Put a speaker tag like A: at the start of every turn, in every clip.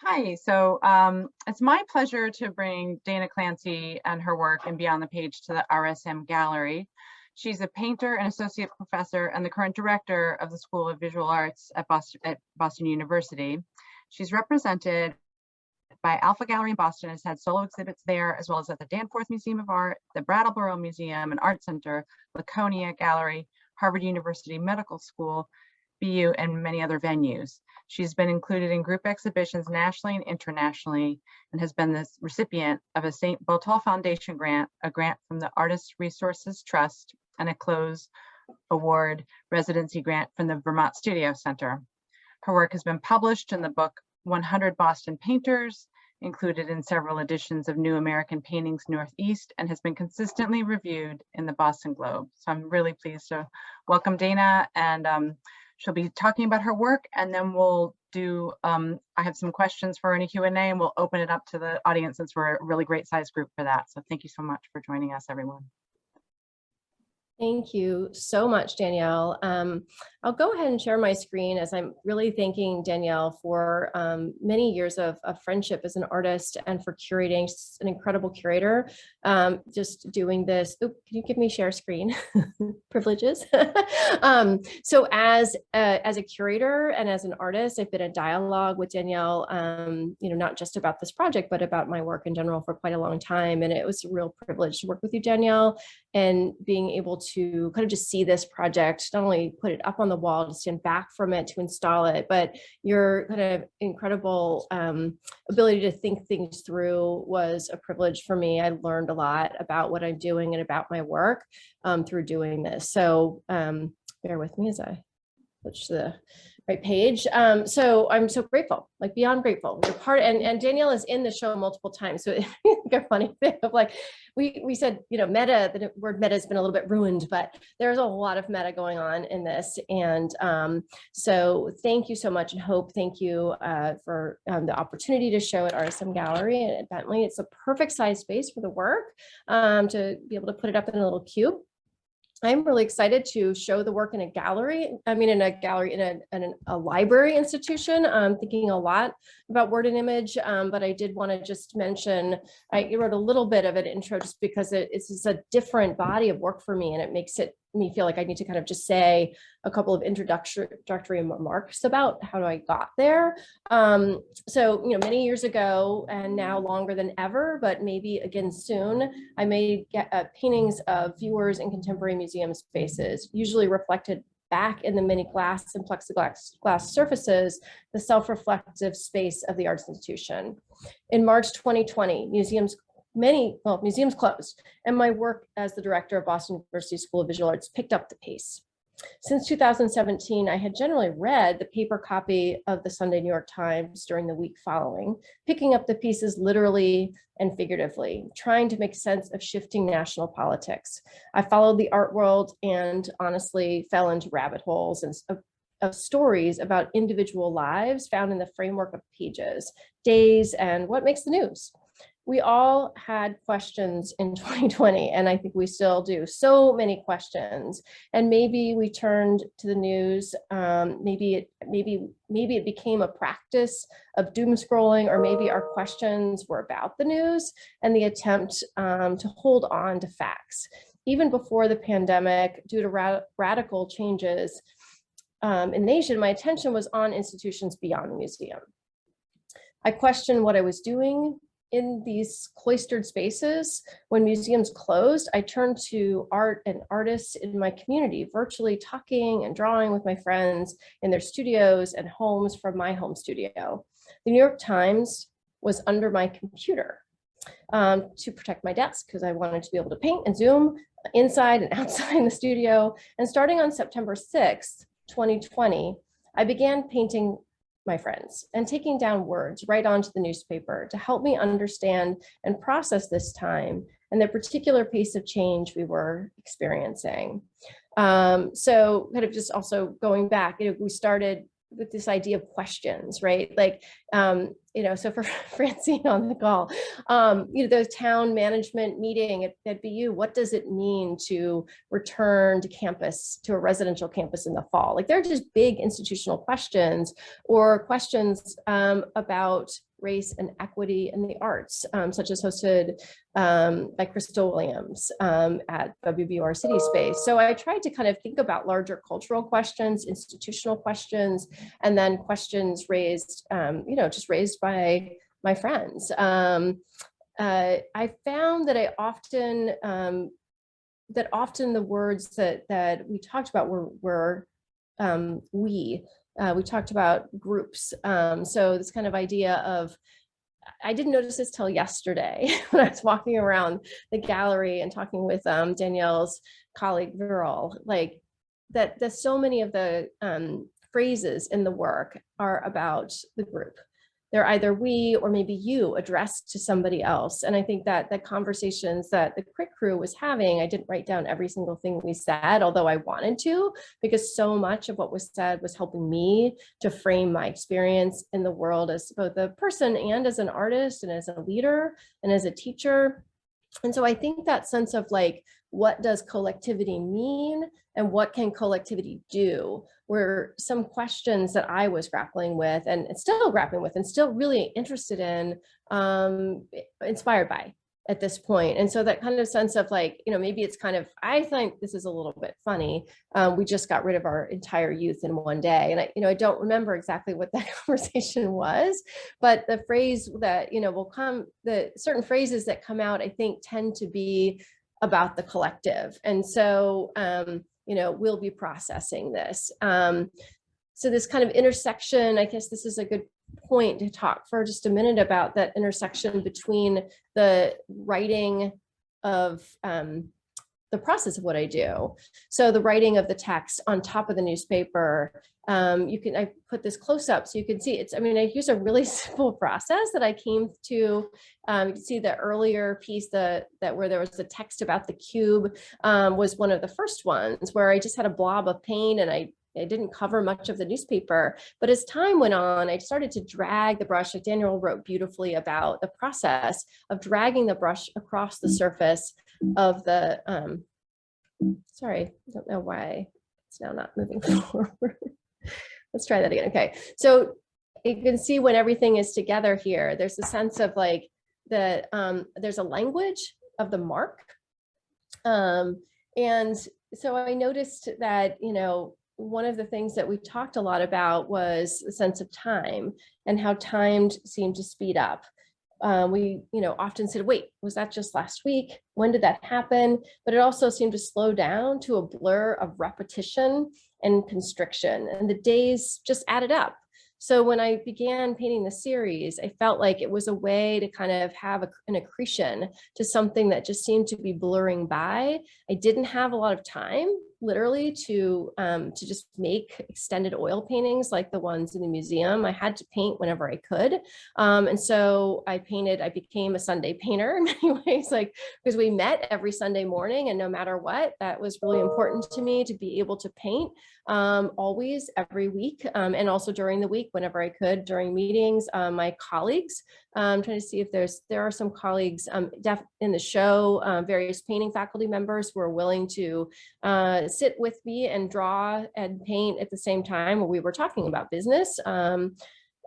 A: Hi, so it's my pleasure to bring Dana Clancy and her work and Beyond the Page to the RSM Gallery. She's a painter and associate professor and the current director of the School of Visual Arts at Boston University. She's represented by Alpha Gallery in Boston, has had solo exhibits there, as well as at the Danforth Museum of Art, the Brattleboro Museum and Art Center, Laconia Gallery, Harvard University Medical School, BU, and many other venues. She's been included in group exhibitions nationally and internationally, and has been the recipient of a St. Botol Foundation grant, a grant from the Artist Resources Trust, and a Close Award residency grant from the Vermont Studio Center. Her work has been published in the book 100 Boston Painters, included in several editions of New American Paintings Northeast, and has been consistently reviewed in the Boston Globe. So I'm really pleased to welcome Dana, and she'll be talking about her work, and then we'll do, I have some questions for her in a Q&A, and we'll open it up to the audience since we're a really great size group for that. So thank you so much for joining us, everyone.
B: Thank you so much, Danielle. I'll go ahead and share my screen as I'm really thanking Danielle for many years of friendship as an artist and for curating. She's an incredible curator. Just doing this. Can you give me share screen? Privileges. So as a curator and as an artist, I've been in dialogue with Danielle, not just about this project, but about my work in general for quite a long time. And it was a real privilege to work with you, Danielle, and being able to kind of just see this project, not only put it up on the wall, to stand back from it, to install it, but your kind of incredible ability to think things through was a privilege for me. I learned a lot about what I'm doing and about my work through doing this. So bear with me as I switch to the right page. So I'm so grateful, like beyond grateful. You're part, and Danielle is in the show multiple times. So it's a funny thing of like, we said, meta, the word meta has been a little bit ruined, but there's a lot of meta going on in this. And so thank you so much, and Hope, thank you for the opportunity to show at RSM Gallery at Bentley. It's a perfect size space for the work, to be able to put it up in a little cube. I'm really excited to show the work in a gallery. In a library institution. I'm thinking a lot about word and image, but I did want to just mention, I wrote a little bit of an intro just because it's just a different body of work for me, and it makes me feel like I need to kind of just say a couple of introductory remarks about how I got there. So, many years ago, and now longer than ever, but maybe again soon, I made paintings of viewers in contemporary museum spaces, usually reflected back in the many glass and plexiglass surfaces, the self-reflective space of the arts institution. In March 2020, museums closed, and my work as the director of Boston University School of Visual Arts picked up the pace. Since 2017, I had generally read the paper copy of the Sunday New York Times during the week following, picking up the pieces literally and figuratively, trying to make sense of shifting national politics. I followed the art world and honestly fell into rabbit holes of stories about individual lives found in the framework of pages, days, and what makes the news. We all had questions in 2020, and I think we still do. So many questions, and maybe we turned to the news. Maybe it became a practice of doom scrolling, or maybe our questions were about the news and the attempt to hold on to facts. Even before the pandemic, due to radical changes in the nation, my attention was on institutions beyond the museum. I questioned what I was doing in these cloistered spaces. When museums closed, I turned to art and artists in my community, virtually talking and drawing with my friends in their studios and homes from my home studio. The New York Times was under my computer to protect my desk, because I wanted to be able to paint and zoom inside and outside the studio. And starting on September 6th, 2020, I began painting my friends and taking down words right onto the newspaper to help me understand and process this time and the particular pace of change we were experiencing. So kind of just also going back, we started with this idea of questions, right? Like, so for Francine on the call, the town management meeting at BU, what does it mean to return to campus, to a residential campus in the fall? Like, they're just big institutional questions, or questions about race, and equity in the arts, such as hosted by Crystal Williams at WBUR City Space. So I tried to kind of think about larger cultural questions, institutional questions, and then questions raised, just raised by my friends. I found that often the words that we talked about were we talked about groups. So this kind of idea of, I didn't notice this till yesterday when I was walking around the gallery and talking with Danielle's colleague Viral, like that so many of the phrases in the work are about the group. They're either we or maybe you addressed to somebody else. And I think that the conversations that the Crit Crew was having, I didn't write down every single thing we said, although I wanted to, because so much of what was said was helping me to frame my experience in the world as both a person and as an artist and as a leader and as a teacher. And so I think that sense of like, what does collectivity mean and what can collectivity do were some questions that I was grappling with and still grappling with and still really interested in, inspired by at this point. And so that kind of sense of like, maybe it's kind of, I think this is a little bit funny. We just got rid of our entire youth in one day. And I don't remember exactly what that conversation was, but the phrase that, will come, the certain phrases that come out, I think tend to be about the collective. And so, we'll be processing this. So this kind of intersection, I guess this is a good point to talk for just a minute about that intersection between the writing of the process of what I do. So the writing of the text on top of the newspaper, I put this close up so you can see I use a really simple process that I came to. You can see the earlier piece that where there was the text about the cube was one of the first ones where I just had a blob of paint and I didn't cover much of the newspaper. But as time went on, I started to drag the brush, like Danielle wrote beautifully about the process of dragging the brush across the surface of the, sorry, I don't know why it's now not moving forward. Let's try that again. Okay, so you can see when everything is together here, there's a sense of like there's a language of the mark. And so I noticed that, one of the things that we talked a lot about was the sense of time and how time seemed to speed up. We, often said, wait, was that just last week? When did that happen? But it also seemed to slow down to a blur of repetition and constriction, and the days just added up. So when I began painting the series, I felt like it was a way to kind of have an accretion to something that just seemed to be blurring by. I didn't have a lot of time, literally, to just make extended oil paintings like the ones in the museum. I had to paint whenever I could. And so I became a Sunday painter in many ways, like, because we met every Sunday morning, and no matter what, that was really important to me to be able to paint always, every week, and also during the week whenever I could, during meetings. My colleagues, I'm trying to see if there are some colleagues in the show, various painting faculty members who are willing to sit with me and draw and paint at the same time when we were talking about business. And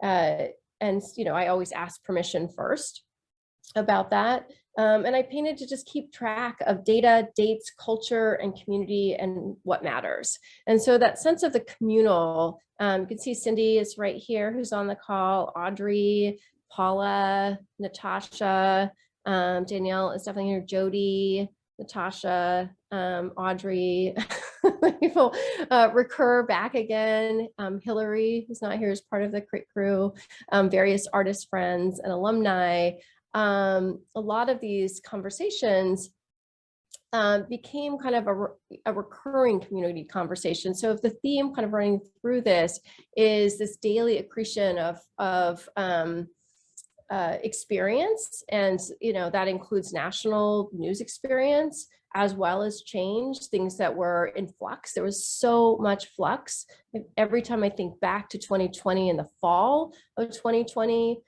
B: I always ask permission first about that. And I painted to just keep track of data, dates, culture, and community, and what matters. And so that sense of the communal, you can see Cindy is right here, who's on the call, Audrey, Paula, Natasha, Danielle is definitely here, Jody, Natasha, Audrey, people recur back again. Hillary, who's not here, is part of the Crit Crew, various artist friends and alumni. A lot of these conversations became kind of a recurring community conversation. So if the theme kind of running through this is this daily accretion of experience, and that includes national news experience as well as change, things that were in flux. There was so much flux. Every time I think back to 2020 and the fall of 2020,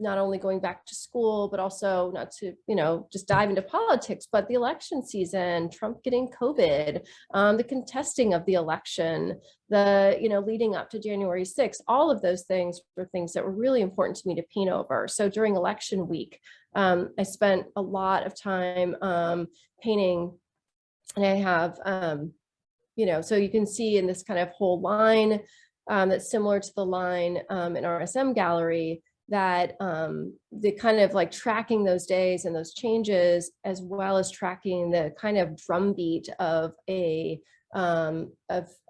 B: not only going back to school, but also not to, just dive into politics, but the election season, Trump getting COVID, the contesting of the election, the, leading up to January 6th, all of those things were things that were really important to me to paint over. So during election week, I spent a lot of time painting, and I have, so you can see in this kind of whole line that's similar to the line in RSM Gallery, that the kind of like tracking those days and those changes, as well as tracking the kind of drumbeat of a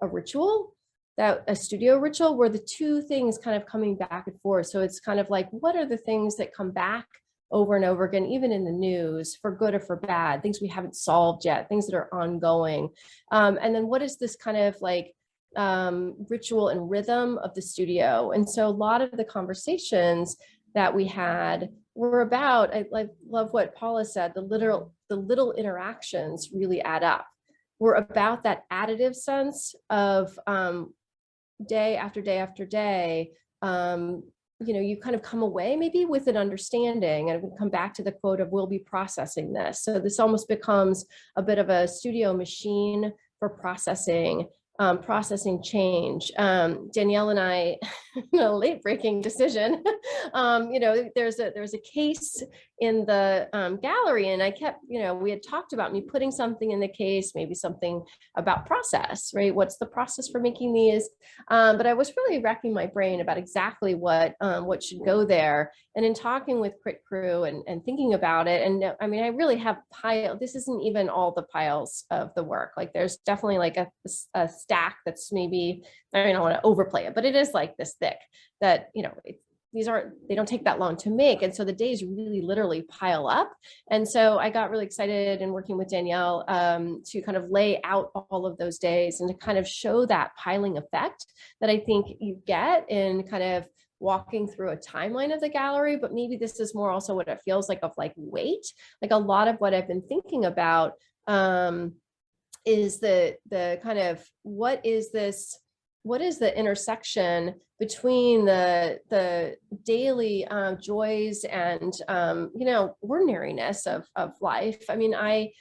B: ritual, that a studio ritual, where the two things kind of coming back and forth. So it's kind of like, what are the things that come back over and over again, even in the news, for good or for bad, things we haven't solved yet, things that are ongoing. And then what is this kind of like ritual and rhythm of the studio? And so a lot of the conversations that we had were about, I love what Paula said, the little interactions really add up. We're about that additive sense of day after day after day. You kind of come away maybe with an understanding, and we come back to the quote of, we'll be processing this. So this almost becomes a bit of a studio machine for processing change. Danielle and I, a late breaking decision, there's a case in the gallery, and I kept, we had talked about me putting something in the case, maybe something about process, right? What's the process for making these? But I was really racking my brain about exactly what should go there. And in talking with Crit Crew and thinking about it, and I mean, I really have this isn't even all the piles of the work. Like there's definitely like a stack that's maybe, I don't want to overplay it, but it is like this thick that, they don't take that long to make. And so the days really literally pile up. And so I got really excited in working with Danielle to kind of lay out all of those days and to kind of show that piling effect that I think you get in kind of walking through a timeline of the gallery. But maybe this is more also what it feels like of like weight. Like a lot of what I've been thinking about is the kind of, what is the intersection between the daily joys and ordinariness of life. I mean, I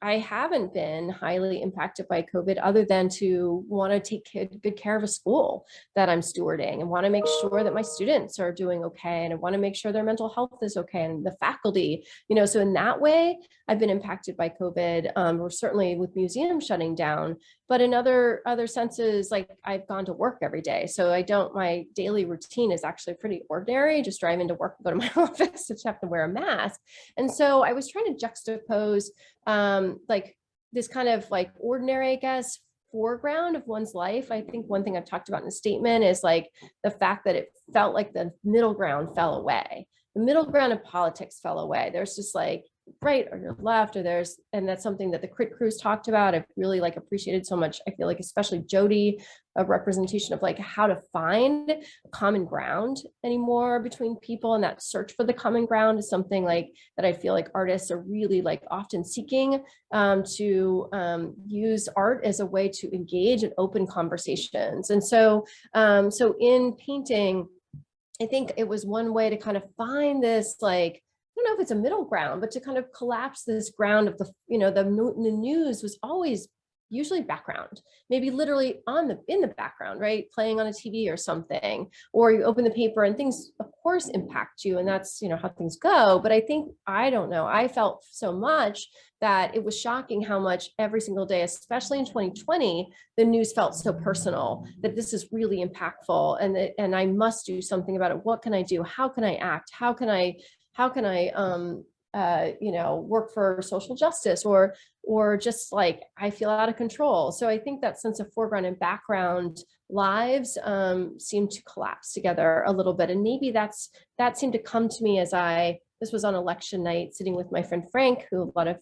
B: haven't been highly impacted by COVID, other than to want to take good care of a school that I'm stewarding, and want to make sure that my students are doing okay, and I want to make sure their mental health is okay, and the faculty, so in that way, I've been impacted by COVID, or certainly with museums shutting down. But in other senses, like I've gone to work every day. So my daily routine is actually pretty ordinary, just drive into work, go to my office, just have to wear a mask. And so I was trying to juxtapose like this kind of like ordinary, I guess, foreground of one's life. I think one thing I've talked about in the statement is like the fact that it felt like the middle ground fell away. The middle ground of politics fell away. There's just like right or your left, and that's something that the Crit Crews talked about. I've really like appreciated so much. I feel like especially Jody, a representation of like how to find common ground anymore between people, and that search for the common ground is something like that I feel like artists are really like often seeking to use art as a way to engage in open conversations. And so in painting, I think it was one way to kind of find this, like, I don't know if it's a middle ground, but to kind of collapse this ground of the news was always usually background, maybe literally in the background, right? Playing on a TV or something, or you open the paper and things of course impact you, and that's, how things go. But I think, I felt so much that it was shocking how much every single day, especially in 2020, the news felt so personal, that this is really impactful, and I must do something about it. What can I do? How can I act? How can I work for social justice, or just like I feel out of control. So I think that sense of foreground and background lives seem to collapse together a little bit. And maybe that seemed to come to me as this was on election night, sitting with my friend Frank, who a lot of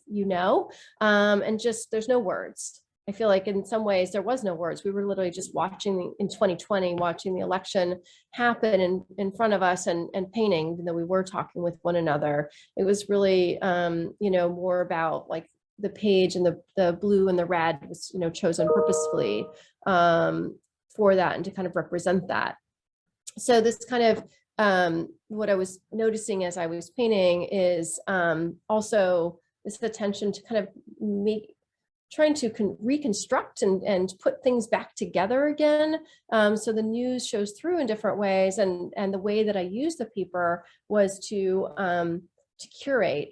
B: and just, there's no words. I feel like in some ways there was no words. We were literally just watching in 2020, watching the election happen in front of us and painting, even though we were talking with one another. It was really, more about like the page, and the blue and the red was, chosen purposefully for that, and to kind of represent that. So this kind of what I was noticing as I was painting is also this attention to kind of trying to reconstruct and put things back together again. So the news shows through in different ways. And the way that I used the paper was to curate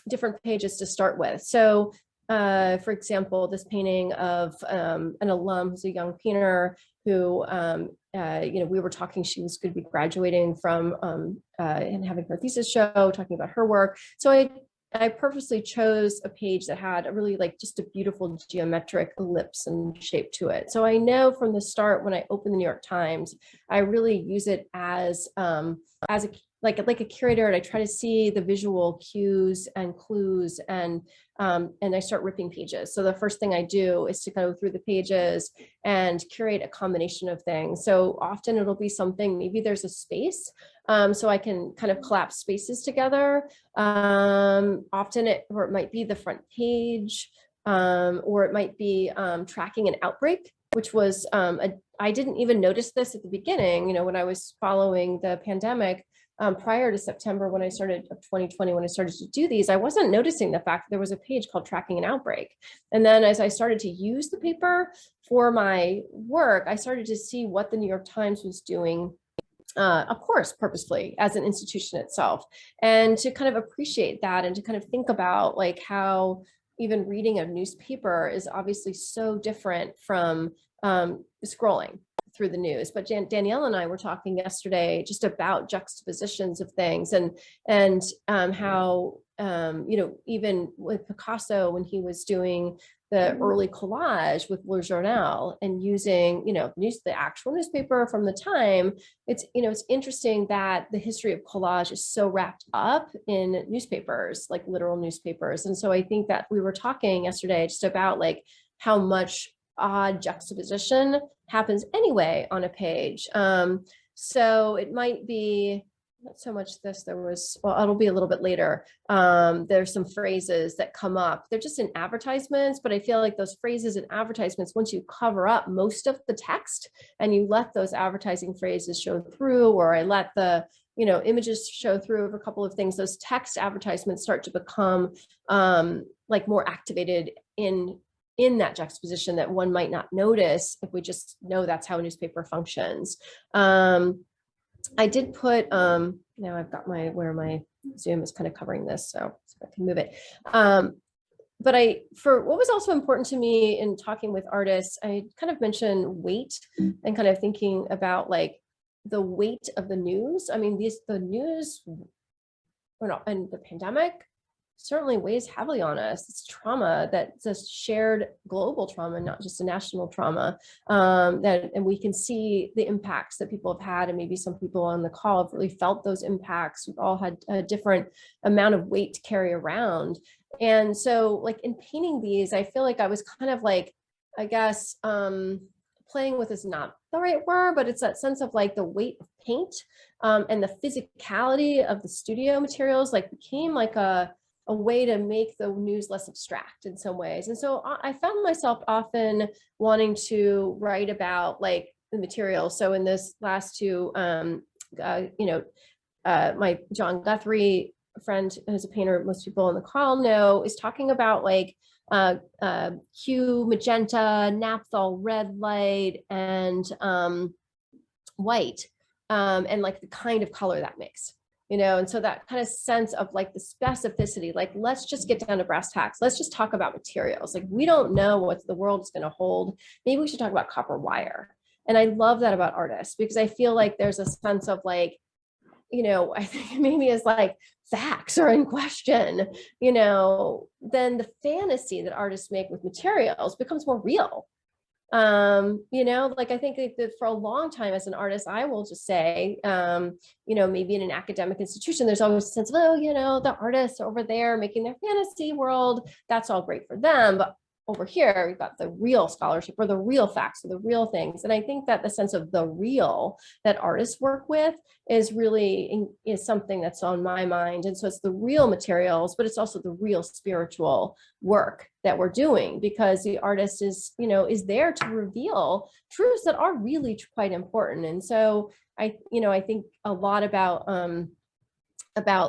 B: different pages to start with. So for example, this painting of an alum who's a young painter who, we were talking, she was going to be graduating from and having her thesis show, talking about her work. So I purposely chose a page that had a really just a beautiful geometric ellipse and shape to it. So I know from the start when I open the New York Times, I really use it as a like a curator, and I try to see the visual cues and clues, and I start ripping pages. So the first thing I do is to go through the pages and curate a combination of things. So often it'll be something, maybe there's a space, so I can kind of collapse spaces together. Often it might be the front page, or it might be tracking an outbreak, which was, I didn't even notice this at the beginning, when I was following the pandemic. Prior to September, when I started of 2020, when I started to do these, I wasn't noticing the fact that there was a page called Tracking an Outbreak. And then as I started to use the paper for my work, I started to see what the New York Times was doing, of course, purposefully as an institution itself, and to kind of appreciate that and to kind of think about how even reading a newspaper is obviously so different from scrolling through the news. But Danielle and I were talking yesterday just about juxtapositions of things, and how even with Picasso, when he was doing the early collage with Le Journal and using the actual newspaper from the time, it's interesting that the history of collage is so wrapped up in newspapers, like literal newspapers. And so I think that we were talking yesterday just about how much odd juxtaposition happens anyway on a page. So it might be not so much this, there was, well, it'll be a little bit later. There's some phrases that come up. They're just in advertisements, but I feel like those phrases in advertisements, once you cover up most of the text and you let those advertising phrases show through, or I let the images show through of a couple of things, those text advertisements start to become more activated in that juxtaposition that one might not notice if we just know that's how a newspaper functions. I did put, now I've got where my Zoom is kind of covering this, so I can move it. But for what was also important to me in talking with artists, I kind of mentioned weight and kind of thinking about the weight of the news. I mean, the news, and the pandemic certainly weighs heavily on us. It's trauma that's a shared global trauma, not just a national trauma. And we can see the impacts that people have had, and maybe some people on the call have really felt those impacts. We've all had a different amount of weight to carry around. And so in painting these, I feel like I was kind of I guess, playing with is not the right word, but it's that sense of the weight of paint, and the physicality of the studio materials became a way to make the news less abstract in some ways. And so I found myself often wanting to write about the material. So in this last two, my John Guthrie friend, who's a painter, most people on the call know, is talking about hue, magenta, naphthol, red light, and white, and the kind of color that makes. And so that kind of sense of the specificity, let's just get down to brass tacks. Let's just talk about materials. We don't know what the world is going to hold. Maybe we should talk about copper wire. And I love that about artists, because I feel there's a sense of I think maybe as facts are in question, then the fantasy that artists make with materials becomes more real. I think that for a long time as an artist, I will just say, maybe in an academic institution, there's always a sense of, the artists over there making their fantasy world, that's all great for them. But over here, we've got the real scholarship or the real facts or the real things. And I think that the sense of the real that artists work with is really is something that's on my mind. And so it's the real materials, but it's also the real spiritual work that we're doing, because the artist is, you know, is there to reveal truths that are really quite important. And so I think a lot about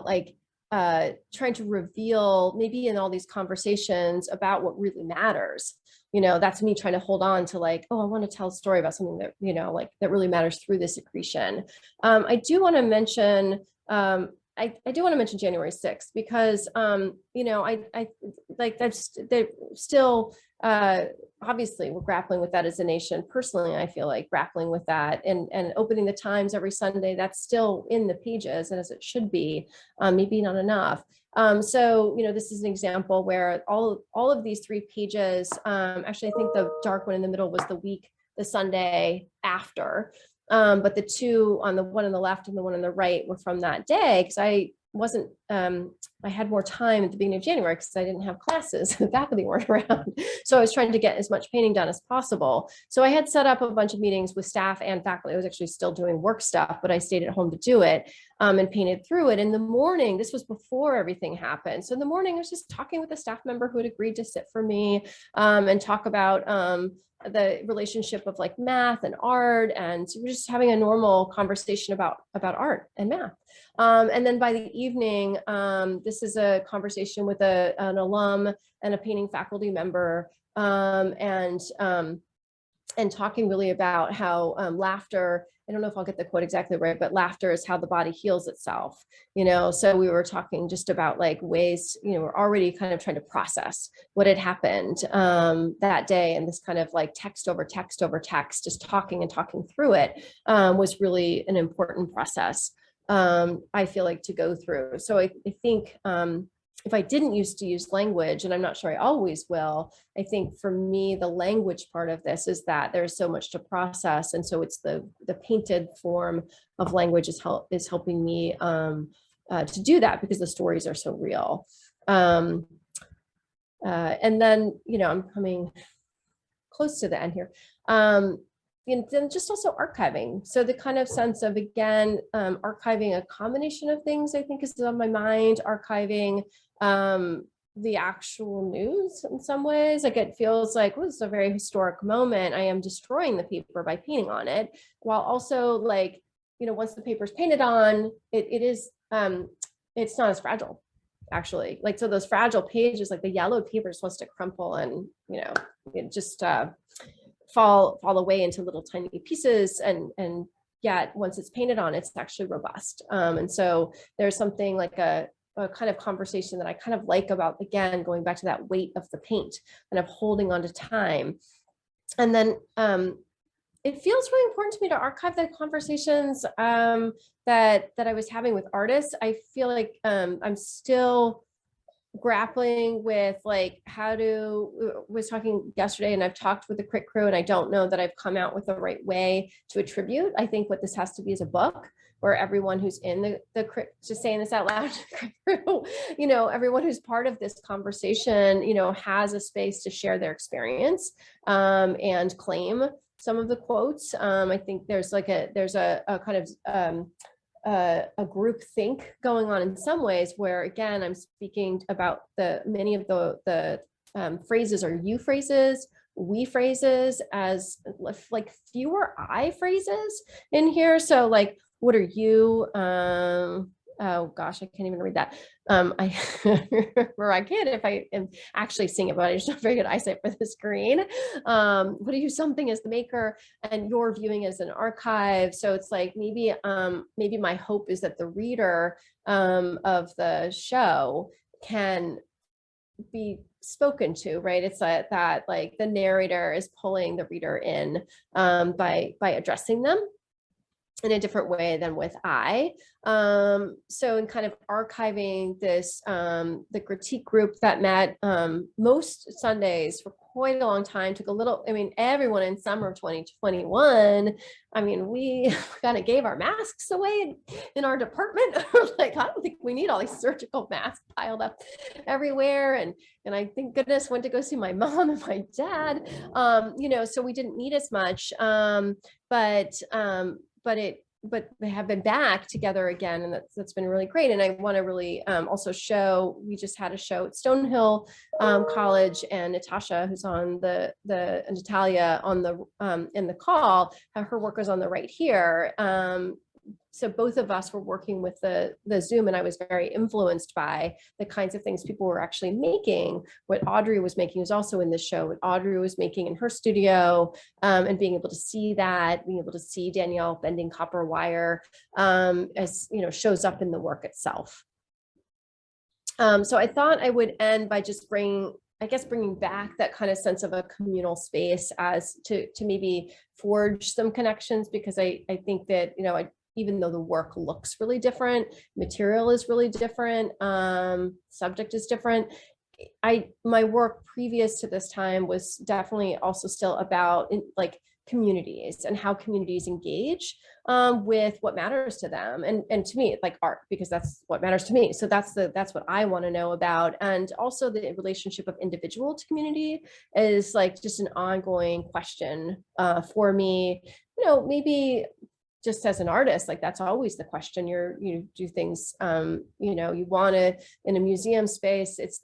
B: like trying to reveal, maybe in all these conversations, about what really matters. You know, that's me trying to hold on to like, oh, I want to tell a story about something that, you know, like that really matters through this accretion. I do want to mention, I do want to mention January 6th, because, you know, I like that's still, obviously we're grappling with that as a nation. Personally, I feel like grappling with that, and opening the Times every Sunday, that's still in the pages, and as it should be, maybe not enough. So, you know, this is an example where all of these 3 pages, actually, I think the dark one in the middle was the Sunday after. But the 2 on the one on the left and the one on the right were from that day, because I wasn't, I had more time at the beginning of January because I didn't have classes. The faculty weren't around. So I was trying to get as much painting done as possible. So I had set up a bunch of meetings with staff and faculty. I was actually still doing work stuff, but I stayed at home to do it, and painted through it. In the morning, this was before everything happened. So in the morning, I was just talking with a staff member who had agreed to sit for me, and talk about the relationship of like math and art, and we're just having a normal conversation about art and math. And then by the evening, this is a conversation with an alum and a painting faculty member, and talking really about how laughter, I don't know if I'll get the quote exactly right, but laughter is how the body heals itself, you know? So we were talking just about like ways, you know, we're already kind of trying to process what had happened that day. And this kind of like text over text over text, just talking and talking through it, was really an important process, I feel like, to go through. So I think, if I didn't used to use language, and I'm not sure I always will, I think for me, the language part of this is that there's so much to process. And so it's the painted form of language is helping me to do that, because the stories are so real. And then, you know, I'm coming close to the end here. And then just also archiving. So the kind of sense of, again, archiving a combination of things, I think, is on my mind. Archiving the actual news in some ways. Like, it feels like, oh, this is a very historic moment. I am destroying the paper by painting on it, while also, like, you know, once the paper is painted on, it is, it's not as fragile, actually. Like, so those fragile pages, like the yellow paper, is supposed to crumple and, you know, it just fall away into little tiny pieces, and yet once it's painted on, it's actually robust. And so there's something like a kind of conversation that I kind of like about, again, going back to that weight of the paint, kind of holding on to time. And then it feels really important to me to archive the conversations that I was having with artists. I feel like I'm still grappling with, like, was talking yesterday, and I've talked with the Crit crew, and I don't know that I've come out with the right way to attribute. I think what this has to be is a book where everyone who's in the Crit, just saying this out loud, you know, everyone who's part of this conversation, you know, has a space to share their experience, and claim some of the quotes. I think there's like there's a kind of a group think going on in some ways, where, again, I'm speaking about many of the phrases are you phrases, we phrases, as like fewer I phrases in here. So like, what are you? Oh gosh, I can't even read that. I or I can if I am actually seeing it, but I just don't have very good eyesight for the screen. What are you? Something as the maker, and you're viewing as an archive. So it's like, maybe my hope is that the reader of the show can be spoken to, right? It's that like the narrator is pulling the reader in by addressing them. in a different way than with I. So in kind of archiving this, the critique group that met most Sundays for quite a long time, took a little, I mean, everyone in summer of 2021, I mean, we kind of gave our masks away in our department. Like, I don't think we need all these surgical masks piled up everywhere. And I thank goodness went to go see my mom and my dad, you know, so we didn't need as much. But they have been back together again, and that's been really great. And I want to really also show, we just had a show at Stonehill College, and Natasha, who's on the and Natalia on the in the call, her work is on the right here. So both of us were working with the Zoom, and I was very influenced by the kinds of things people were actually making. What Audrey was making was also in the show, what Audrey was making in her studio, and being able to see that, being able to see Danielle bending copper wire, as you know, shows up in the work itself. So I thought I would end by just bringing back that kind of sense of a communal space as to maybe forge some connections, because I think that, you know, even though the work looks really different, material is really different, subject is different, my work previous to this time was definitely also still about like communities and how communities engage with what matters to them, and to me, like art, because that's what matters to me. So that's what I want to know about. And also the relationship of individual to community is like just an ongoing question for me. You know, maybe just as an artist, like that's always the question. You do things, you know, you want to, in a museum space, it's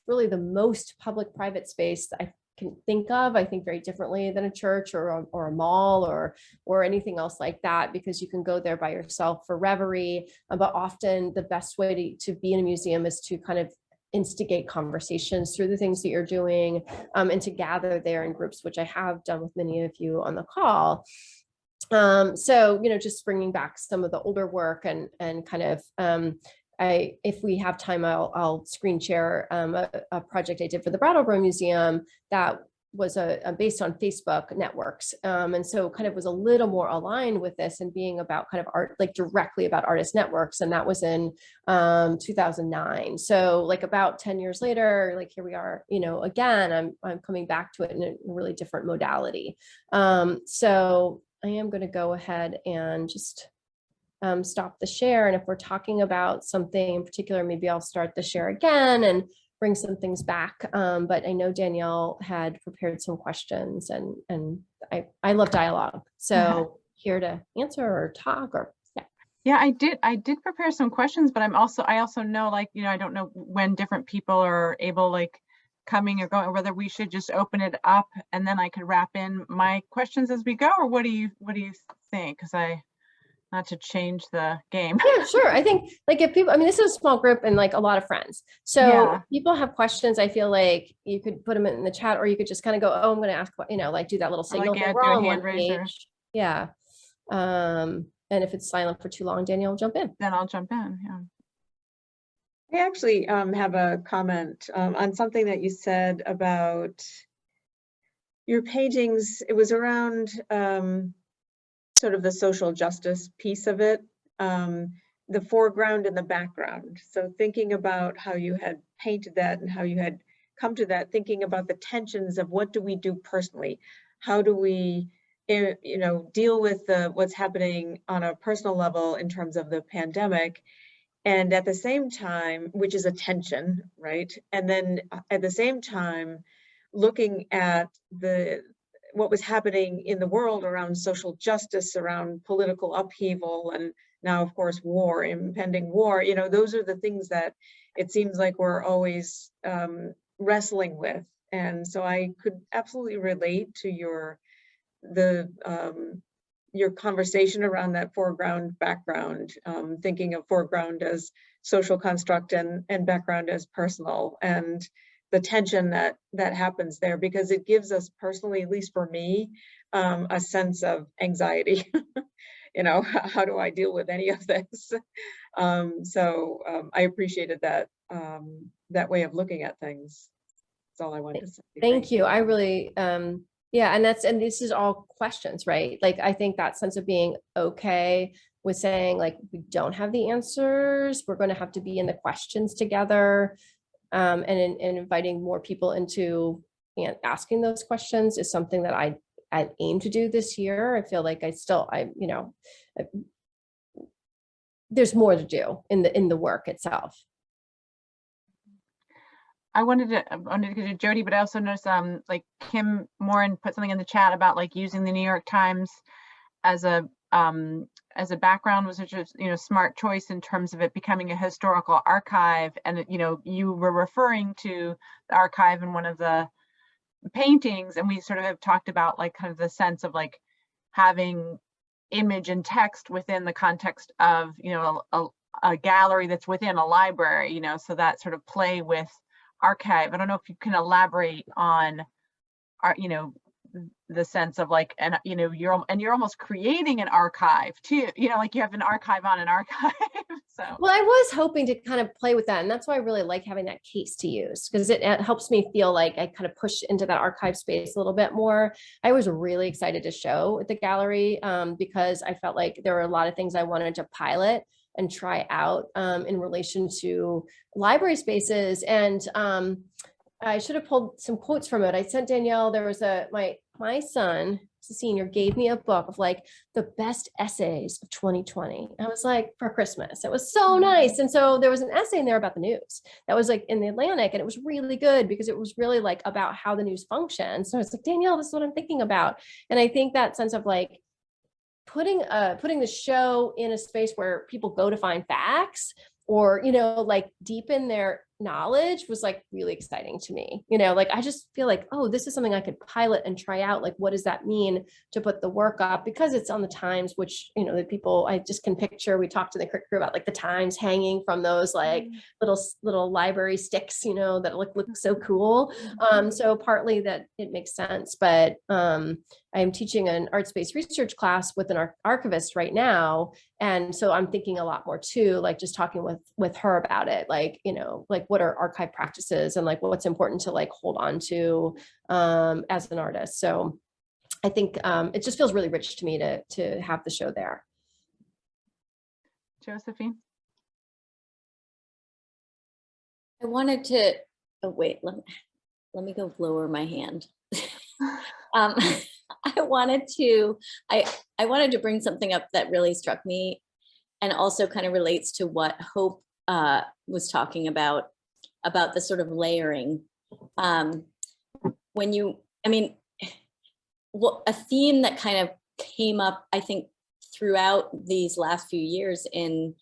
B: really the most public-private space I can think of. I think very differently than a church or a mall or anything else like that, because you can go there by yourself for reverie. But often the best way to be in a museum is to kind of instigate conversations through the things that you're doing, and to gather there in groups, which I have done with many of you on the call. So, you know, just bringing back some of the older work and kind of, if we have time, I'll screen share a project I did for the Brattleboro Museum that was based on Facebook networks. And so kind of was a little more aligned with this and being about kind of art, like directly about artist networks. And that was in 2009. So like about 10 years later, like here we are, you know, again, I'm coming back to it in a really different modality. So I am going to go ahead and just stop the share. And if we're talking about something in particular, maybe I'll start the share again and bring some things back. But I know Danielle had prepared some questions, and I love dialogue. So here to answer or talk or yeah.
A: Yeah, I did prepare some questions, but I also know, like, you know, I don't know when different people are able, like, coming or going, or whether we should just open it up and then I could wrap in my questions as we go, or what do you think? Because not to change the game.
B: Yeah, sure. I think like if people, I mean, this is a small group and like a lot of friends. So
A: yeah.
B: People have questions. I feel like you could put them in the chat, or you could just kind of go, oh, I'm going to ask, you know, like do that little signal.
A: Like, yeah,
B: We're
A: do
B: all
A: a
B: on
A: hand
B: one
A: raiser.
B: page. Yeah. And if it's silent for too long, Danielle will jump in.
A: Then I'll jump in. Yeah.
C: I actually have a comment on something that you said about your paintings. It was around sort of the social justice piece of it, the foreground and the background. So thinking about how you had painted that and how you had come to that, thinking about the tensions of what do we do personally? How do we, you know, deal with what's happening on a personal level in terms of the pandemic? And at the same time, which is a tension, right? And then at the same time, looking at what was happening in the world around social justice, around political upheaval, and now, of course, war, impending war. You know, those are the things that it seems like we're always wrestling with. And so I could absolutely relate to your conversation around that foreground background, thinking of foreground as social construct and background as personal, and the tension that happens there, because it gives us personally, at least for me, a sense of anxiety. You know, how do I deal with any of this? So I appreciated that that way of looking at things. That's all I wanted to say.
B: Thank you. I really Yeah, and this is all questions, right? Like, I think that sense of being okay with saying, like, we don't have the answers, we're going to have to be in the questions together, and inviting more people into asking those questions is something that I aim to do this year. I feel like there's more to do in the work itself.
A: I wanted to get to Jody, but I also noticed like Kim Morin put something in the chat about like using the New York Times as a background was such a smart choice in terms of it becoming a historical archive. And you were referring to the archive in one of the paintings, and we sort of have talked about like kind of the sense of like having image and text within the context of a gallery that's within a library, so that sort of play with archive. I don't know if you can elaborate on the sense of like, and you're almost creating an archive too, like you have an archive on an archive. So
B: well, I was hoping to kind of play with that, and that's why I really like having that case to use, because it helps me feel like I kind of push into that archive space a little bit more. I was really excited to show at the gallery because I felt like there were a lot of things I wanted to pilot and try out in relation to library spaces. And I should have pulled some quotes from it. I sent Danielle, there was my son, a senior, gave me a book of like the best essays of 2020. I was like, for Christmas. It was so nice. And so there was an essay in there about the news that was like in the Atlantic, and it was really good because it was really like about how the news functions. So I was like, Danielle, this is what I'm thinking about. And I think that sense of like putting the show in a space where people go to find facts or like deepen their knowledge was like really exciting to me. Like I just feel like, oh, this is something I could pilot and try out. Like, what does that mean to put the work up? Because it's on the Times, which the people I just can picture. We talked to the Krcmar about like the Times hanging from those like little library sticks, that look so cool. So partly that it makes sense, but I'm teaching an art space research class with an archivist right now. And so I'm thinking a lot more too, like just talking with her about it, like, like what are archive practices and like what's important to like hold on to as an artist. So I think it just feels really rich to me to have the show there.
A: Josephine?
D: I wanted to, oh wait, let me go lower my hand. I wanted to bring something up that really struck me and also kind of relates to what Hope was talking about the sort of layering. A theme that kind of came up, I think, throughout these last few years in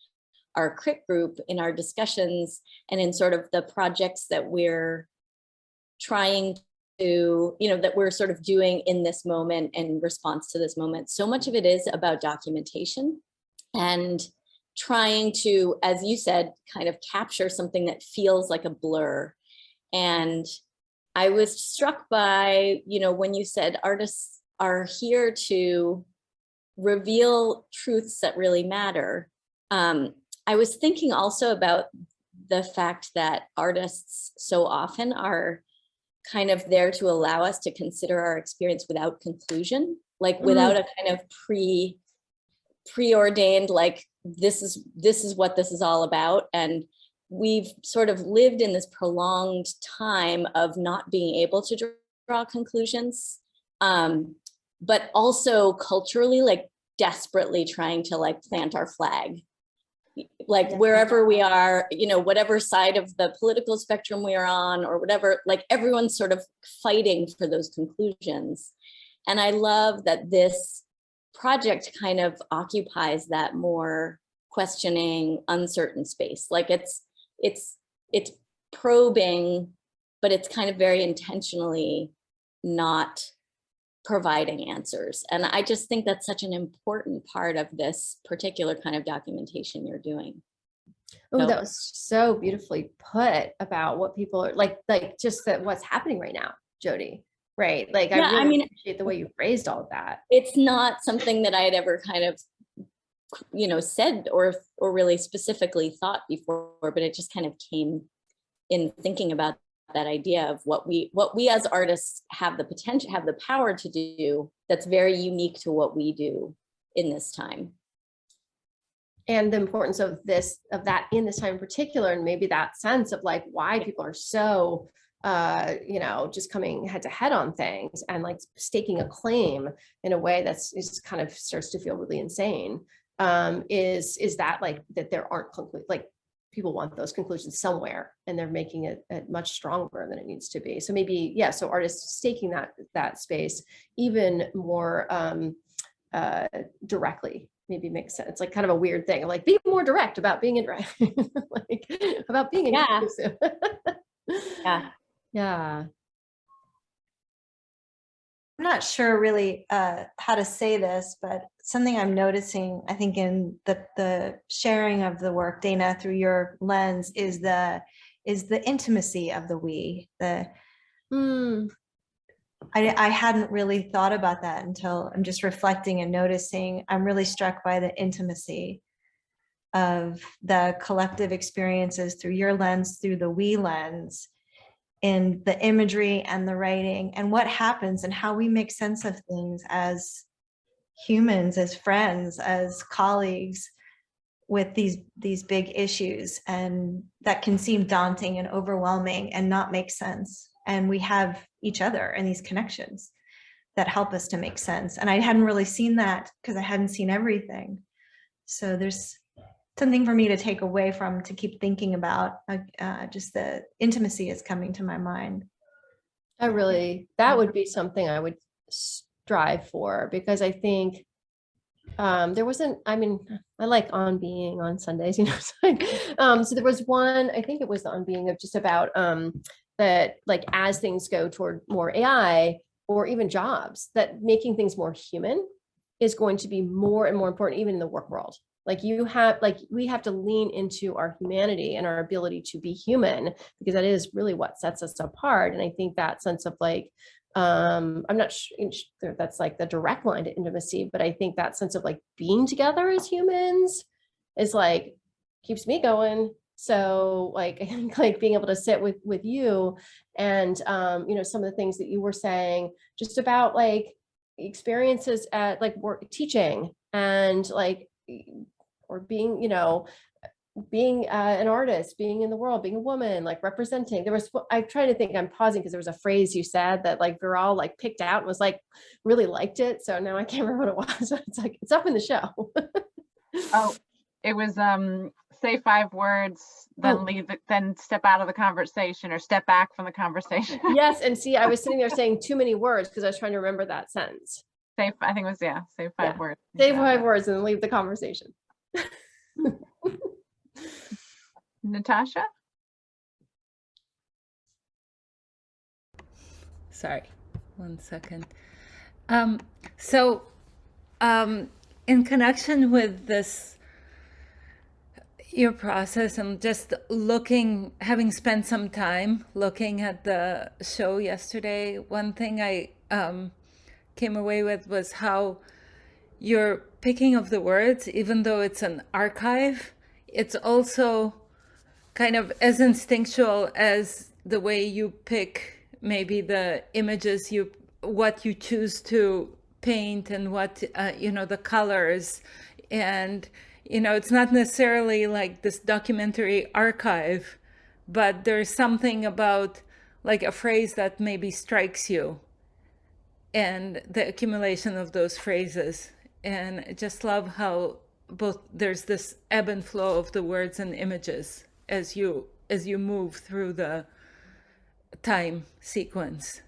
D: our Crit group, in our discussions, and in sort of the projects that we're trying to, that we're sort of doing in this moment in response to this moment. So much of it is about documentation and trying to, as you said, kind of capture something that feels like a blur. And I was struck by, when you said artists are here to reveal truths that really matter. I was thinking also about the fact that artists so often are kind of there to allow us to consider our experience without conclusion, like without a kind of preordained, like this is what this is all about. And we've sort of lived in this prolonged time of not being able to draw conclusions, but also culturally, like desperately trying to like plant our flag, like wherever we are, whatever side of the political spectrum we are on or whatever, like everyone's sort of fighting for those conclusions. And I love that this project kind of occupies that more questioning, uncertain space. Like it's probing, but it's kind of very intentionally not providing answers. And I just think that's such an important part of this particular kind of documentation you're doing.
B: Oh, that was so beautifully put about what people are like just that what's happening right now, Jody. Right. Like, yeah, I really appreciate the way you phrased all of that.
D: It's not something that I had ever kind of, said or really specifically thought before, but it just kind of came in thinking about that idea of what we as artists have the potential, have the power to do that's very unique to what we do in this time.
B: And the importance of that in this time in particular, and maybe that sense of like why people are so just coming head to head on things and like staking a claim in a way that's is kind of starts to feel really insane. Is that like that there aren't like people want those conclusions somewhere and they're making it much stronger than it needs to be. So maybe, yeah, so artists staking that space even more directly maybe makes sense. It's like kind of a weird thing, like be more direct about being indirect, like about being inclusive. Yeah.
E: I'm not sure really how to say this, but something I'm noticing, I think, in the sharing of the work, Dana, through your lens, is the intimacy of the we. I hadn't really thought about that until I'm just reflecting and noticing. I'm really struck by the intimacy of the collective experiences through your lens, through the we lens, in the imagery and the writing, and what happens and how we make sense of things as humans, as friends, as colleagues with these big issues. And that can seem daunting and overwhelming and not make sense. And we have each other and these connections that help us to make sense. And I hadn't really seen that because I hadn't seen everything. So there's something for me to take away from, to keep thinking about. Just the intimacy is coming to my mind.
B: That would be something I would strive for, because I think there wasn't, I mean, I like On Being on Sundays, so there was one, I think it was the On Being of just about that, like, as things go toward more AI or even jobs, that making things more human is going to be more and more important, even in the work world. Like we have to lean into our humanity and our ability to be human, because that is really what sets us apart. And I think that sense of like, I'm not sure that's like the direct line to intimacy, but I think that sense of like being together as humans is like, keeps me going. So like, I think like being able to sit with you and, some of the things that you were saying just about like experiences at like work, teaching, and like, or being, being an artist, being in the world, being a woman, like representing. I'm trying to think, I'm pausing because there was a phrase you said that like we're all like picked out and was like, really liked it. So now I can't remember what it was. It's like, it's up in the show.
A: Oh, it was say 5 words, then leave it, then step out of the conversation or step back from the conversation.
B: Yes. And see, I was sitting there saying too many words because I was trying to remember that sentence.
A: I think it was, say 5 words.
B: Say 5 words and leave the conversation.
A: Natasha?
F: Sorry, 1 second. In connection with this, your process, and just having spent some time looking at the show yesterday, one thing I came away with was how your picking of the words, even though it's an archive, it's also kind of as instinctual as the way you pick maybe the images, what you choose to paint, and what, the colors. And, it's not necessarily like this documentary archive, but there's something about like a phrase that maybe strikes you and the accumulation of those phrases. And I just love how there's this ebb and flow of the words and images as you move through the time sequence.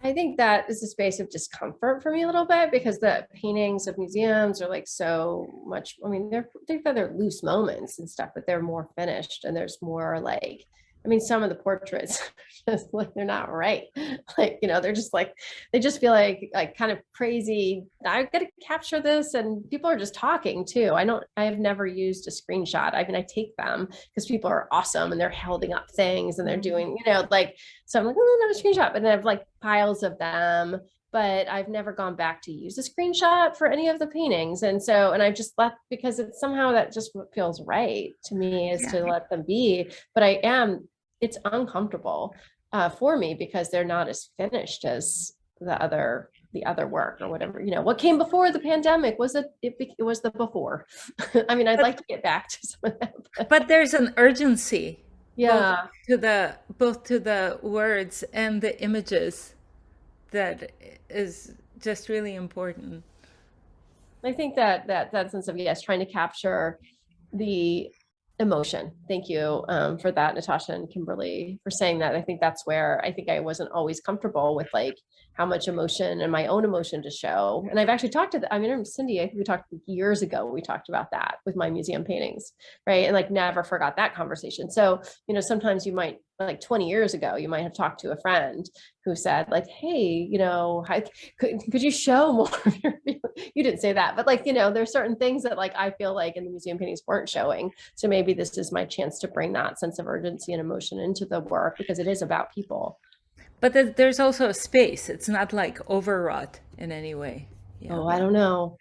B: I think that is a space of discomfort for me a little bit, because the paintings of museums are like so much, I mean, they've got their loose moments and stuff, but they're more finished, and there's more like, I mean, some of the portraits just like, they're not right. Like, they're just like, they just feel like kind of crazy. I got to capture this, and people are just talking too. I have never used a screenshot. I mean, I take them because people are awesome and they're holding up things and they're doing, so I'm like, oh, not a screenshot, but then I have like piles of them, but I've never gone back to use a screenshot for any of the paintings. And I've just left, because it's somehow that just what feels right to me is to let them be. But I am it's uncomfortable for me because they're not as finished as the other work or whatever. You know, what came before the pandemic was it was the before. I mean, I'd like to get back to some of that.
F: But there's an urgency,
B: Yeah.
F: both to the words and the images, that is just really important.
B: I think that sense of, yes, trying to capture the emotion. Thank you for that, Natasha and Kimberly, for saying that. I think that's where I think I wasn't always comfortable with like how much emotion and my own emotion to show. And I've actually talked to, I mean, Cindy, I think we talked years ago, we talked about that with my museum paintings, right? And like never forgot that conversation. So, you know, sometimes you might, like 20 years ago, you might have talked to a friend who said like, hey, you know, could you show more of your, you didn't say that, but like, you know, there's certain things that like, I feel like in the museum paintings weren't showing. So maybe this is my chance to bring that sense of urgency and emotion into the work because it is about people.
F: But there's also a space. It's not like overwrought in any way. Yeah.
B: Oh, I don't know.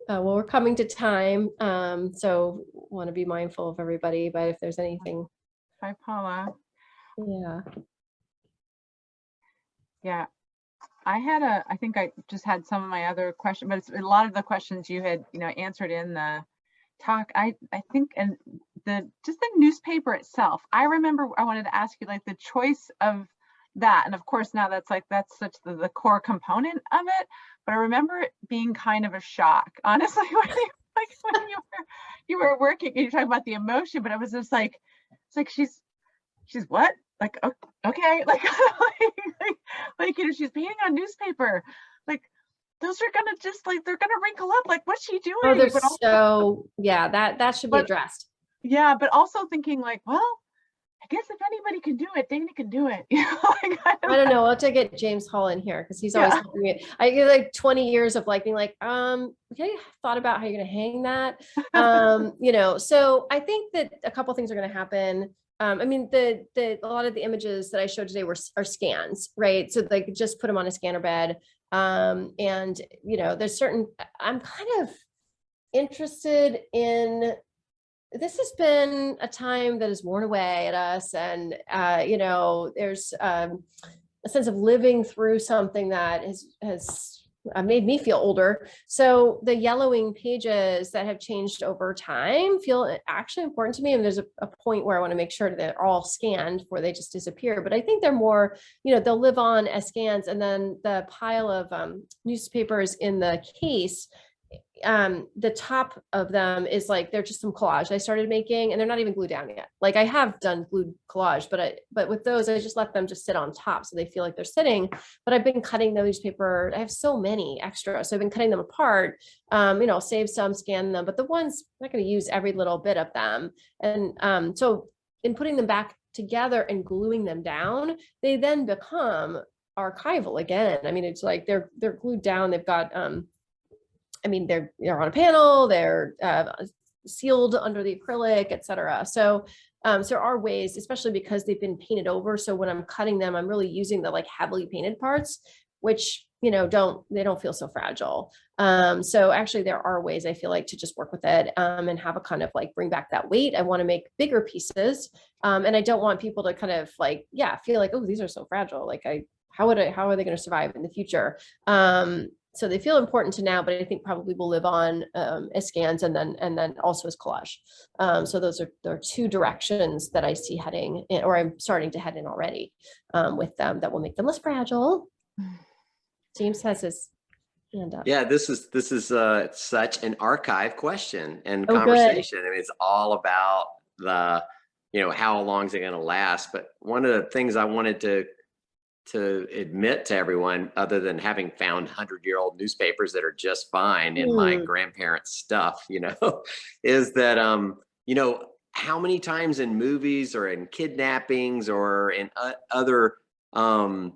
B: Well, we're coming to time, so want to be mindful of everybody, but if there's anything.
A: Hi, Paula.
B: Yeah.
A: Yeah. I think I just had some of my other questions, but it's a lot of the questions you had, you know, answered in the talk. I think, and just the newspaper itself, I remember I wanted to ask you like the choice of that. And of course now that's such the core component of it. But I remember it being kind of a shock, honestly, when you were working and you're talking about the emotion, but it was just like, it's like, she's what? Like, okay, like, like, you know, she's painting on newspaper. Like, those are gonna just like, they're gonna wrinkle up. Like, what's she doing?
B: Oh, they're
A: but also,
B: so, yeah, that should be addressed.
A: Yeah, but also thinking like, well, I guess if anybody can do it, Dana can do it. You know, like,
B: I don't know. I'll have to get James Hall in here because he's always helping me. I get like 20 years of like being like, okay, thought about how you're gonna hang that. You know, so I think that a couple things are gonna happen. I mean, a lot of the images that I showed today are scans, right? So like just put them on a scanner bed. And you know, there's certain, I'm kind of interested in, this has been a time that has worn away at us. And, you know, there's a sense of living through something that has made me feel older. So the yellowing pages that have changed over time feel actually important to me. And there's a point where I want to make sure that they're all scanned before they just disappear. But I think they're more, you know, they'll live on as scans. And then the pile of newspapers in the case, the top of them is like, they're just some collage I started making, and they're not even glued down yet. Like I have done glued collage, but with those, I just let them just sit on top so they feel like they're sitting. But I've been cutting the newspaper. I have so many extra, so I've been cutting them apart. You know, save some, scan them, but the ones I'm not going to use every little bit of them. And so in putting them back together and gluing them down, they then become archival again. I mean, it's like they're glued down. They've got I mean, they're on a panel, they're sealed under the acrylic, et cetera. So there are ways, especially because they've been painted over. So when I'm cutting them, I'm really using the like heavily painted parts, which, you know, they don't feel so fragile. So actually there are ways I feel like to just work with it and have a kind of like bring back that weight. I want to make bigger pieces. And I don't want people to kind of like, feel like, oh, these are so fragile. Like how are they going to survive in the future? So they feel important to now, but I think probably will live on as scans and then also as collage. So those are two directions that I see heading in, or I'm starting to head in already with them that will make them less fragile. James has his hand up.
G: Yeah, this is such an archive question and conversation. I mean, it's all about the, you know, how long is it going to last? But one of the things I wanted to admit to everyone, other than having found 100-year-old newspapers that are just fine in my grandparents' stuff, you know, is that, you know, how many times in movies or in kidnappings or in other kind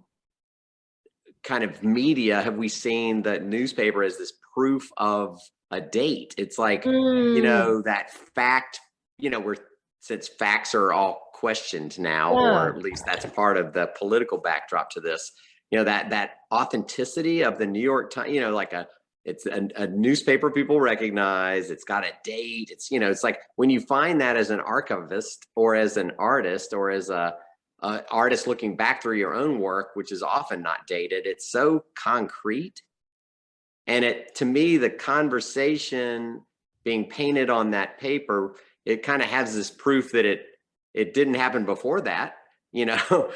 G: of media have we seen the newspaper as this proof of a date? It's like, you know, that fact, you know, since facts are all questioned now, or at least that's part of the political backdrop to this, you know, that authenticity of the New York Times, you know, like a it's a newspaper people recognize. It's got a date. It's, you know, it's like when you find that as an archivist or as an artist or as a artist looking back through your own work, which is often not dated, it's so concrete. And it, to me, the conversation being painted on that paper, it kind of has this proof that it didn't happen before that. You know,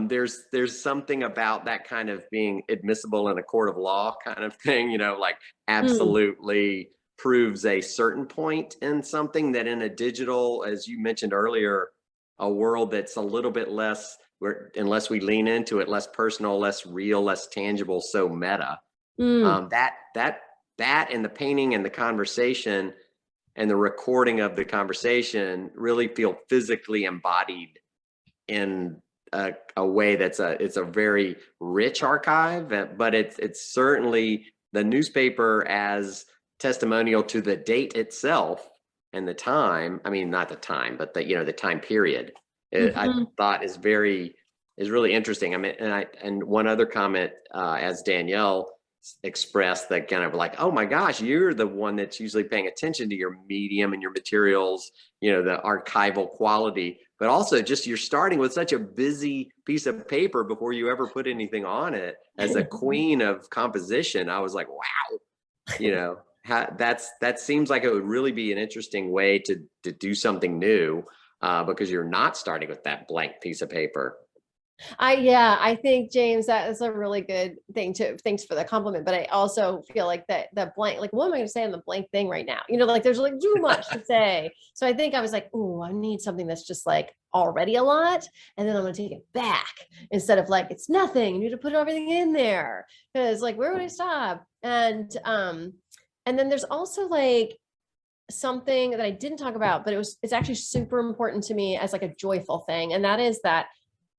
G: there's something about that kind of being admissible in a court of law kind of thing, you know, like absolutely proves a certain point in something that in a digital, as you mentioned earlier, a world that's a little bit less, where unless we lean into it, less personal, less real, less tangible, so meta. That and the painting and the conversation and the recording of the conversation really feel physically embodied in a way that's it's a very rich archive, but it's certainly the newspaper as testimonial to the date itself and the time. I mean, not the time, but the, you know, the time period. I thought is really interesting. I mean, and one other comment, as Danielle expressed, that kind of like, oh my gosh, you're the one that's usually paying attention to your medium and your materials, you know, the archival quality, but also just you're starting with such a busy piece of paper before you ever put anything on it. As a queen of composition, I was like, wow, you know, that seems like it would really be an interesting way to do something new, because you're not starting with that blank piece of paper.
B: I think, James, that is a really good thing to, thanks for the compliment, but I also feel like that the blank, like, what am I going to say on the blank thing right now? You know, like there's like too much to say. So I think I was like, oh, I need something that's just like already a lot. And then I'm going to take it back instead of like, it's nothing. You need to put everything in there. Cause like, where would I stop? And then there's also like something that I didn't talk about, but it's actually super important to me as like a joyful thing. And that is that,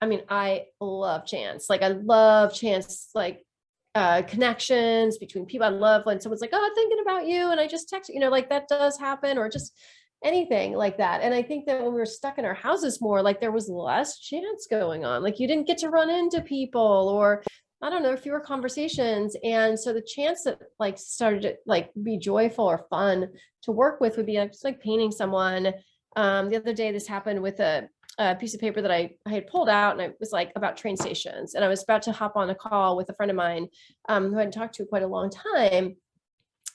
B: I mean, I love chance. Like I love chance, like connections between people. I love when someone's like, oh, I'm thinking about you. And I just text, you know, like that does happen, or just anything like that. And I think that when we were stuck in our houses more, like there was less chance going on. Like you didn't get to run into people, or I don't know, fewer conversations. And so the chance that like started to like be joyful or fun to work with would be like, just like painting someone. The other day, this happened with a piece of paper that I had pulled out, and it was like about train stations. And I was about to hop on a call with a friend of mine who I hadn't talked to quite a long time.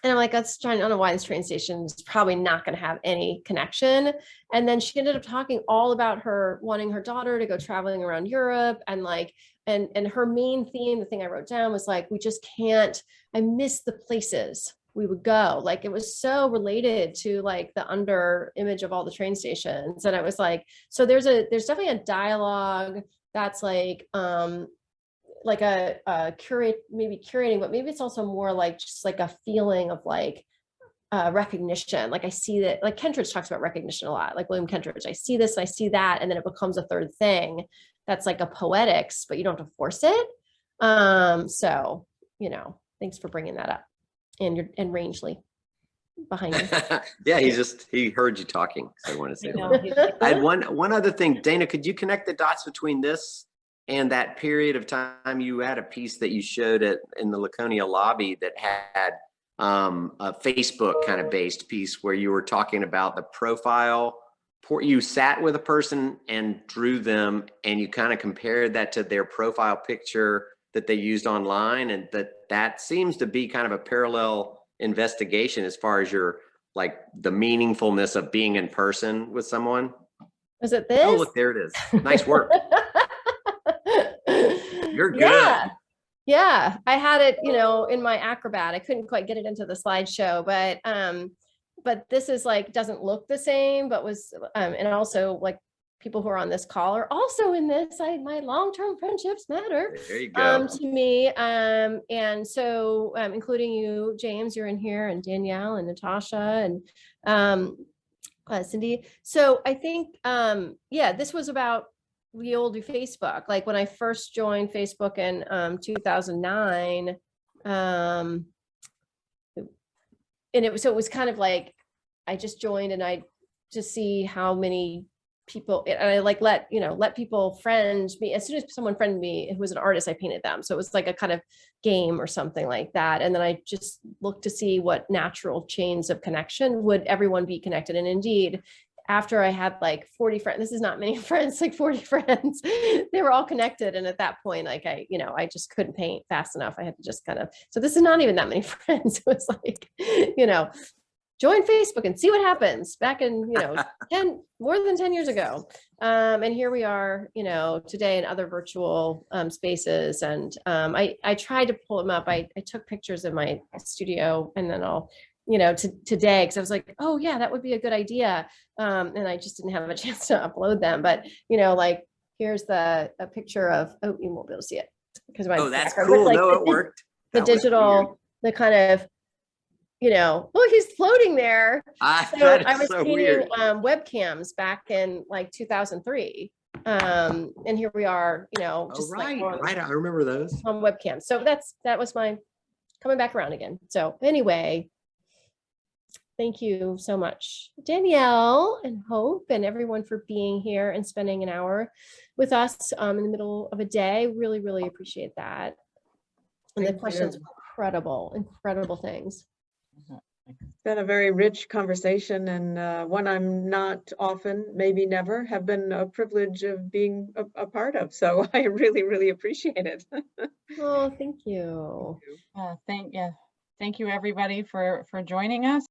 B: And I'm like, I don't know why this train station is probably not going to have any connection. And then she ended up talking all about her wanting her daughter to go traveling around Europe, and like, and her main theme, the thing I wrote down was like, we just can't, I miss the places we would go. Like it was so related to like the under image of all the train stations. And I was like, so there's definitely a dialogue that's like a curate, maybe curating, but maybe it's also more like just like a feeling of like recognition. Like I see that, like Kentridge talks about recognition a lot, like William Kentridge, I see this, I see that, and then it becomes a third thing that's like a poetics, but you don't have to force it. So, you know, thanks for bringing that up. And Rangeley behind you.
G: Yeah, he heard you talking, so I want to say that. I had one other thing. Dana, could you connect the dots between this and that period of time? You had a piece that you showed in the Laconia lobby that had a Facebook kind of based piece where you were talking about the profile. You sat with a person and drew them, and you kind of compared that to their profile picture that they used online, and that seems to be kind of a parallel investigation as far as your, like, the meaningfulness of being in person with someone.
B: Was it this?
G: Oh, look, there it is. Nice work. You're good.
B: Yeah, I had it, you know, in my Acrobat. I couldn't quite get it into the slideshow, but this is like, doesn't look the same, but was, and also like people who are on this call are also in this. My long-term friendships matter.
G: There you go.
B: To me. And so, including you, James, you're in here, and Danielle and Natasha and Cindy. So I think, yeah, this was about the old Facebook. Like when I first joined Facebook in 2009, and it was kind of like, I just joined and I just see how many people, and I like let people friend me. As soon as someone friended me who was an artist, I painted them. So it was like a kind of game or something like that. And then I just looked to see what natural chains of connection would everyone be connected. And indeed, after I had like 40 friends, this is not many friends, like 40 friends, they were all connected. And at that point, like I just couldn't paint fast enough. I had to just kind of, so this is not even that many friends. It was like, join Facebook and see what happens back in, more than 10 years ago. And here we are, today in other virtual spaces. And I tried to pull them up. I took pictures of my studio, and then I'll, today, because I was like, oh yeah, that would be a good idea. And I just didn't have a chance to upload them. But, like, here's a picture of, oh, you won't be able to see it because
G: that's cool.
B: Like,
G: no, it worked.
B: The digital, the kind of, well, he's floating there. So I was painting webcams back in like 2003. And here we are, just
G: right.
B: like
G: I remember those
B: on webcams. So that was my coming back around again. So anyway, thank you so much, Danielle and Hope, and everyone for being here and spending an hour with us in the middle of a day. Really, really appreciate that. And the questions, incredible things.
C: It's been a very rich conversation, and one I'm not often, maybe never, have been a privilege of being a part of. So I really, really appreciate it.
B: Oh, thank you.
A: Thank you everybody for joining us.